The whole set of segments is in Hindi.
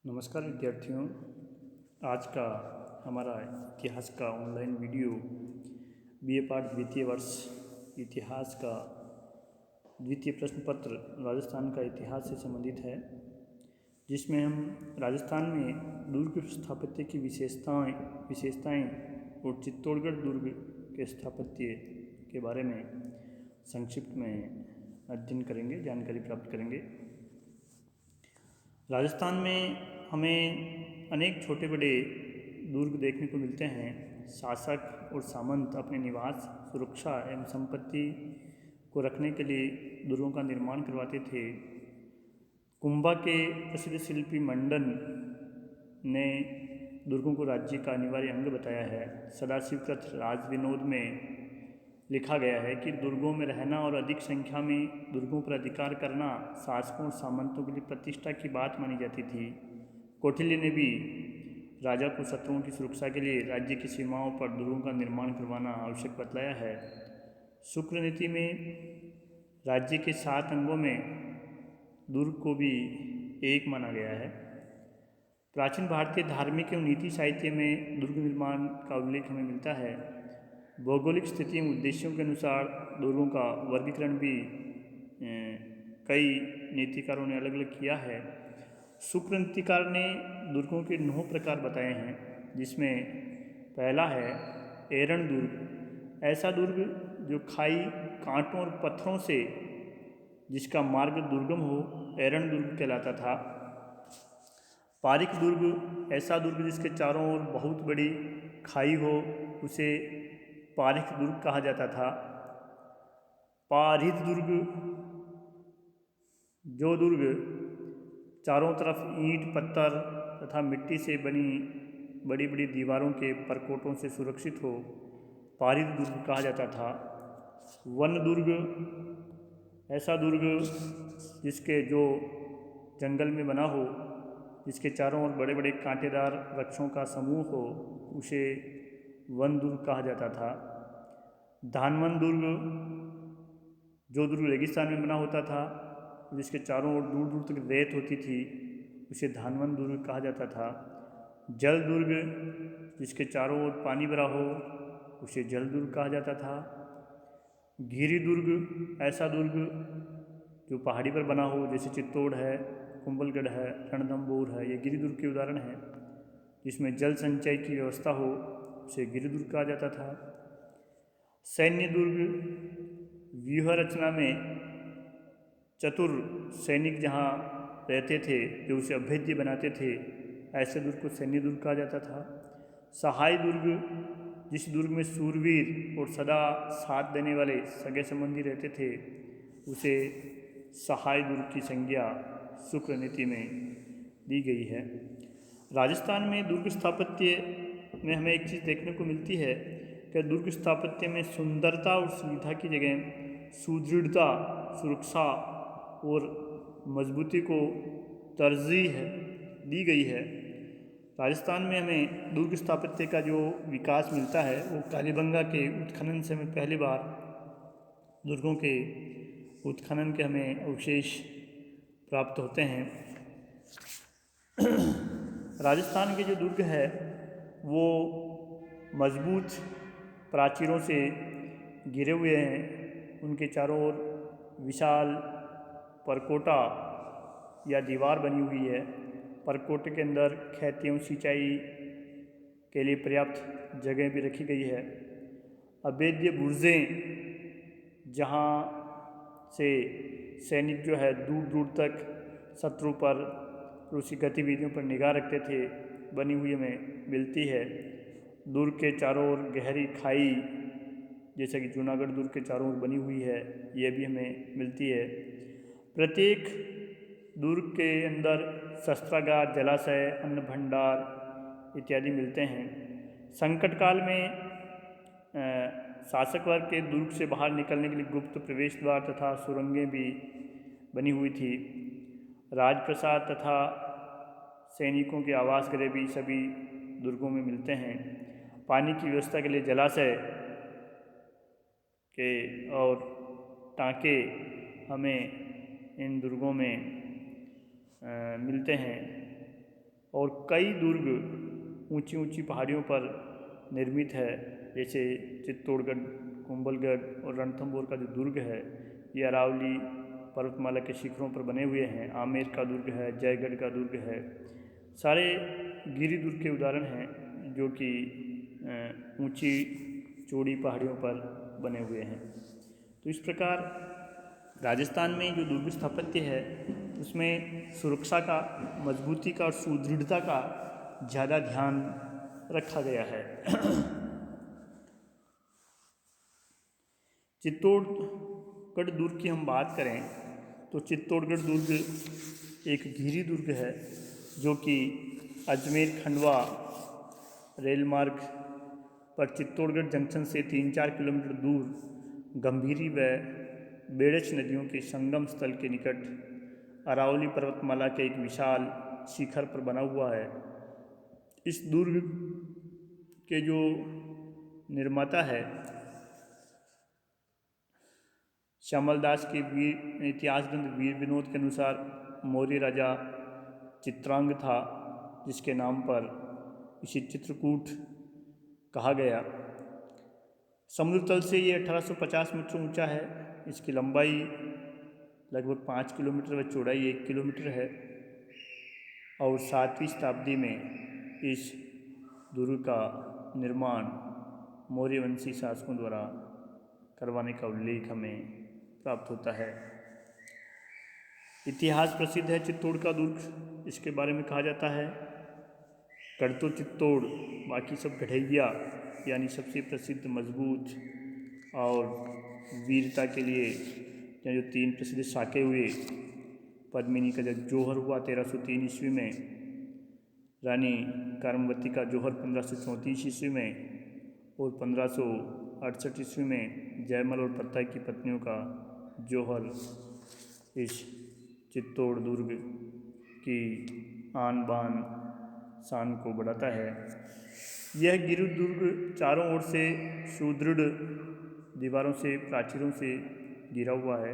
नमस्कार विद्यार्थियों। आज का हमारा इतिहास का ऑनलाइन वीडियो बीए पाठ द्वितीय वर्ष इतिहास का द्वितीय प्रश्न पत्र राजस्थान का इतिहास से संबंधित है, जिसमें हम राजस्थान में दुर्ग स्थापत्य की विशेषताएं और चित्तौड़गढ़ दुर्ग के स्थापत्य के बारे में संक्षिप्त में अध्ययन करेंगे, जानकारी प्राप्त करेंगे। राजस्थान में हमें अनेक छोटे बड़े दुर्ग देखने को मिलते हैं। शासक और सामंत अपने निवास, सुरक्षा एवं संपत्ति को रखने के लिए दुर्गों का निर्माण करवाते थे। कुंभा के प्रसिद्ध शिल्पी मंडन ने दुर्गों को राज्य का अनिवार्य अंग बताया है। सदाशिवकृत राजविनोद में लिखा गया है कि दुर्गों में रहना और अधिक संख्या में दुर्गों पर अधिकार करना शासकों और सामंतों के लिए प्रतिष्ठा की बात मानी जाती थी। कौटिल्य ने भी राजा को शत्रुओं की सुरक्षा के लिए राज्य की सीमाओं पर दुर्गों का निर्माण करवाना आवश्यक बतलाया है। शुक्र नीति में राज्य के 7 अंगों में दुर्ग को भी एक माना गया है। प्राचीन भारतीय धार्मिक एवं नीति साहित्य में दुर्ग निर्माण का उल्लेख हमें मिलता है। भौगोलिक स्थिति एवं उद्देश्यों के अनुसार दुर्गों का वर्गीकरण भी कई नीतिकारों ने अलग अलग किया है। शुक्र नीतिकार ने दुर्गों के 9 प्रकार बताए हैं, जिसमें पहला है एरण दुर्ग। ऐसा दुर्ग जो खाई, कांटों और पत्थरों से जिसका मार्ग दुर्गम हो, एरण दुर्ग कहलाता था। पारिक दुर्ग, ऐसा दुर्ग जिसके चारों ओर बहुत बड़ी खाई हो, उसे पारिक दुर्ग कहा जाता था। पारित दुर्ग, जो दुर्ग चारों तरफ ईंट, पत्थर तथा मिट्टी से बनी बड़ी बड़ी दीवारों के परकोटों से सुरक्षित हो, पारित दुर्ग कहा जाता था। वन दुर्ग, ऐसा दुर्ग जिसके जो जंगल में बना हो, जिसके चारों ओर बड़े बड़े कांटेदार वृक्षों का समूह हो, उसे वन दुर्ग कहा जाता था। धानवन दुर्ग, जो दुर्ग रेगिस्तान में बना होता था, जिसके चारों ओर दूर दूर तक रेत होती थी, उसे धानवन दुर्ग कहा जाता था। जल दुर्ग, जिसके चारों ओर पानी भरा हो, उसे जल दुर्ग कहा जाता था। गिरि दुर्ग, ऐसा दुर्ग जो पहाड़ी पर बना हो, जैसे चित्तौड़ है, कुंभलगढ़ है, रणथंभौर है, ये गिरि दुर्ग के उदाहरण हैं। जिसमें जल संचय की व्यवस्था हो, उसे गिरि दुर्ग कहा जाता था। सैन्य दुर्ग, व्यूह रचना में चतुर सैनिक जहाँ रहते थे, जो उसे अभेद्य बनाते थे, ऐसे दुर्ग को सैन्य दुर्ग कहा जाता था। सहाय दुर्ग, जिस दुर्ग में सूरवीर और सदा साथ देने वाले सगे संबंधी रहते थे, उसे सहाय दुर्ग की संज्ञा शुक्र नीति में दी गई है। राजस्थान में दुर्ग स्थापत्य में हमें एक चीज़ देखने को मिलती है कि दुर्ग स्थापत्य में सुंदरता और सुविधा की जगह सुदृढ़ता, सुरक्षा और मजबूती को तरजीह दी गई है। राजस्थान में हमें दुर्ग स्थापत्य का जो विकास मिलता है, वो कालीबंगा के उत्खनन से हमें पहली बार दुर्गों के उत्खनन के हमें अवशेष प्राप्त होते हैं। राजस्थान के जो दुर्ग है वो मजबूत प्राचीरों से घिरे हुए हैं। उनके चारों ओर विशाल परकोटा या दीवार बनी हुई है। परकोटे के अंदर खेती एवं सिंचाई के लिए पर्याप्त जगह भी रखी गई है। अभेद्य बुर्जें, जहाँ से सैनिक जो है दूर दूर तक शत्रु पर रूसी गतिविधियों पर निगाह रखते थे, बनी हुई हमें मिलती है। दुर्ग के चारों ओर गहरी खाई, जैसा कि जूनागढ़ दुर्ग के चारों ओर बनी हुई है, ये भी हमें मिलती है। प्रत्येक दुर्ग के अंदर शस्त्रागार, जलाशय, अन्न भंडार इत्यादि मिलते हैं। संकट काल में शासक वर्ग के दुर्ग से बाहर निकलने के लिए गुप्त प्रवेश द्वार तथा सुरंगें भी बनी हुई थी। राजप्रसाद तथा सैनिकों के आवास गृह भी सभी दुर्गों में मिलते हैं। पानी की व्यवस्था के लिए जलाशय के और टाँके हमें इन दुर्गों में मिलते हैं। और कई दुर्ग ऊंची ऊंची पहाड़ियों पर निर्मित है, जैसे चित्तौड़गढ़, कुंभलगढ़ और रणथंभौर का जो दुर्ग है ये अरावली पर्वतमाला के शिखरों पर बने हुए हैं। आमेर का दुर्ग है, जयगढ़ का दुर्ग है, सारे गिरी दुर्ग के उदाहरण हैं जो कि ऊंची चौड़ी पहाड़ियों पर बने हुए हैं। तो इस प्रकार राजस्थान में जो दुर्ग स्थापत्य है उसमें सुरक्षा का, मजबूती का और सुदृढ़ता का ज़्यादा ध्यान रखा गया है। चित्तौड़गढ़ दुर्ग की हम बात करें तो चित्तौड़गढ़ दुर्ग एक गिरी दुर्ग है जो कि अजमेर खंडवा रेल मार्ग पर चित्तौड़गढ़ जंक्शन से 3-4 किलोमीटर दूर गंभीरी व बेड़च नदियों के संगम स्थल के निकट अरावली पर्वतमाला के एक विशाल शिखर पर बना हुआ है। इस दुर्ग के जो निर्माता है श्यामलदास के वीर इतिहास ग्रंथ वीर विनोद के अनुसार मौर्य राजा चित्रांग था, जिसके नाम पर इसे चित्रकूट कहा गया। समुद्र तल से ये 1850 मीटर ऊंचा है। इसकी लंबाई लगभग 5 किलोमीटर व चौड़ाई 1 किलोमीटर है और 7वीं शताब्दी में इस दुर्ग का निर्माण मौर्यवंशी शासकों द्वारा करवाने का उल्लेख हमें प्राप्त होता है। इतिहास प्रसिद्ध है चित्तौड़ का दुर्ग। इसके बारे में कहा जाता है गढ़ तो चित्तौड़, बाकी सब गढ़ैया, यानी सबसे प्रसिद्ध, मजबूत और वीरता के लिए यहाँ जो 3 प्रसिद्ध साके हुए, पद्मिनी का जब जौहर हुआ 1303 ईस्वी में, रानी करमवती का जौहर 1534 ईस्वी में और 1568 ईस्वी में जयमल और पत्ता की पत्नियों का जौहर इस चित्तौड़ दुर्ग की आन बान शान को बढ़ाता है। यह गिरि दुर्ग चारों ओर से सुदृढ़ दीवारों से, प्राचीरों से घिरा हुआ है।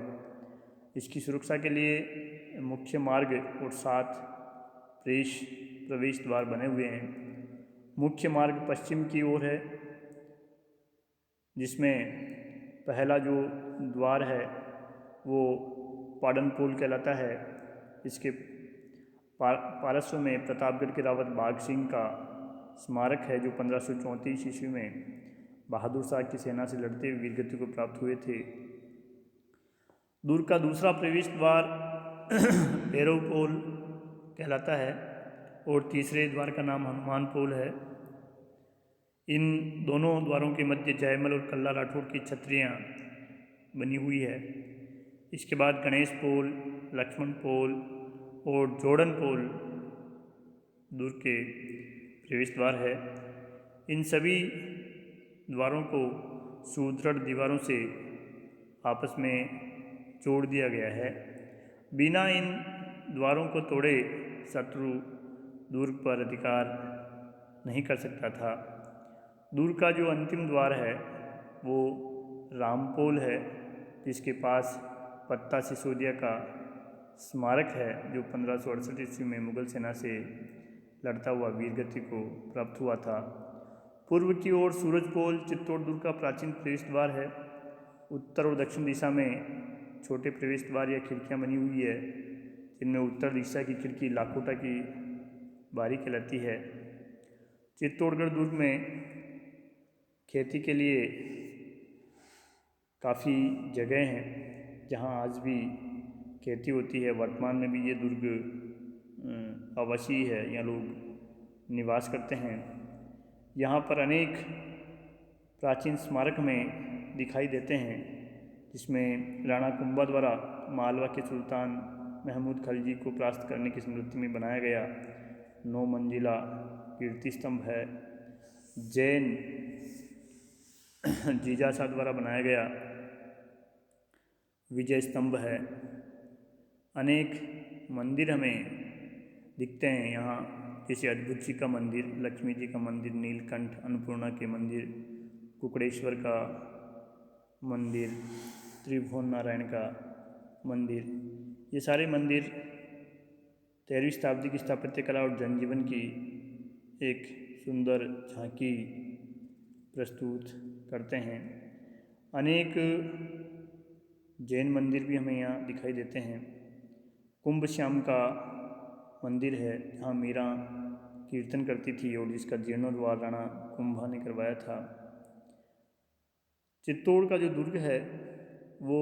इसकी सुरक्षा के लिए मुख्य मार्ग और 7 प्रवेश द्वार बने हुए हैं। मुख्य मार्ग पश्चिम की ओर है, जिसमें पहला जो द्वार है वो पाडनपोल कहलाता है। इसके पार्श्व में प्रतापगढ़ के रावत बाघ सिंह का स्मारक है, जो 1534 ईस्वी में बहादुर शाह की सेना से लड़ते हुए वीरगति को प्राप्त हुए थे। दुर्ग का दूसरा प्रवेश द्वार भैरव पोल कहलाता है और तीसरे द्वार का नाम हनुमान पोल है। इन दोनों द्वारों के मध्य जयमल और कल्ला राठौड़ की छत्रियाँ बनी हुई है। इसके बाद गणेश पोल, लक्ष्मण पोल और जोड़न पोल दुर्ग के प्रवेश द्वार है। इन सभी द्वारों को सुदृढ़ दीवारों से आपस में जोड़ दिया गया है। बिना इन द्वारों को तोड़े शत्रु दुर्ग पर अधिकार नहीं कर सकता था। दुर्ग का जो अंतिम द्वार है वो रामपोल है, जिसके पास पत्ता सिसोदिया का स्मारक है, जो 1568 ईस्वी में मुगल सेना से लड़ता हुआ वीरगति को प्राप्त हुआ था। पूर्व की ओर सूरजपोल चित्तौड़ दुर्ग का प्राचीन प्रवेश द्वार है। उत्तर और दक्षिण दिशा में छोटे प्रवेश द्वार या खिड़कियां बनी हुई है, जिनमें उत्तर दिशा की खिड़की लाखोटा की बारी कहलाती है। चित्तौड़गढ़ दुर्ग में खेती के लिए काफ़ी जगह हैं जहां आज भी खेती होती है। वर्तमान में भी ये दुर्ग आवासीय है, यहाँ लोग निवास करते हैं। यहाँ पर अनेक प्राचीन स्मारक में दिखाई देते हैं, जिसमें राणा कुंभा द्वारा मालवा के सुल्तान महमूद खलजी को परास्त करने की स्मृति में बनाया गया 9 मंजिला कीर्ति स्तंभ है। जैन जीजाशा द्वारा बनाया गया विजय स्तंभ है। अनेक मंदिर हमें दिखते हैं यहाँ, जैसे अद्भुत जी का मंदिर, लक्ष्मी जी का मंदिर, नीलकंठ अन्नपूर्णा के मंदिर, कुकड़ेश्वर का मंदिर, त्रिभुवन नारायण का मंदिर। ये सारे मंदिर 13वीं शताब्दी की स्थापत्य कला और जनजीवन की एक सुंदर झांकी प्रस्तुत करते हैं। अनेक जैन मंदिर भी हमें यहाँ दिखाई देते हैं। कुंभ श्याम का मंदिर है जहाँ मीरा कीर्तन करती थी और जिसका जीर्णोद्धार राणा कुंभा ने करवाया था। चित्तौड़ का जो दुर्ग है वो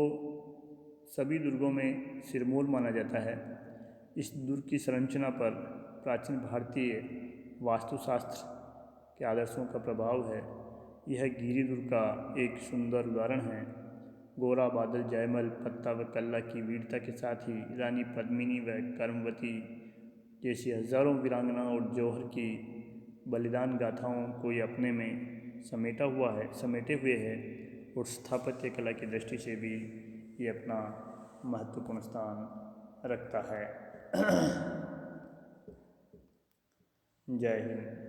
सभी दुर्गों में सिरमौर माना जाता है। इस दुर्ग की संरचना पर प्राचीन भारतीय वास्तुशास्त्र के आदर्शों का प्रभाव है। यह गिरी दुर्ग का एक सुंदर उदाहरण है। गोरा बादल, जयमल, पत्ता व कल्ला की वीरता के साथ ही रानी पद्मिनी व कर्मवती जैसी हजारों वीरांगना और जौहर की बलिदान गाथाओं को ये अपने में समेटे हुए है और स्थापत्य कला की दृष्टि से भी ये अपना महत्वपूर्ण स्थान रखता है। जय हिंद।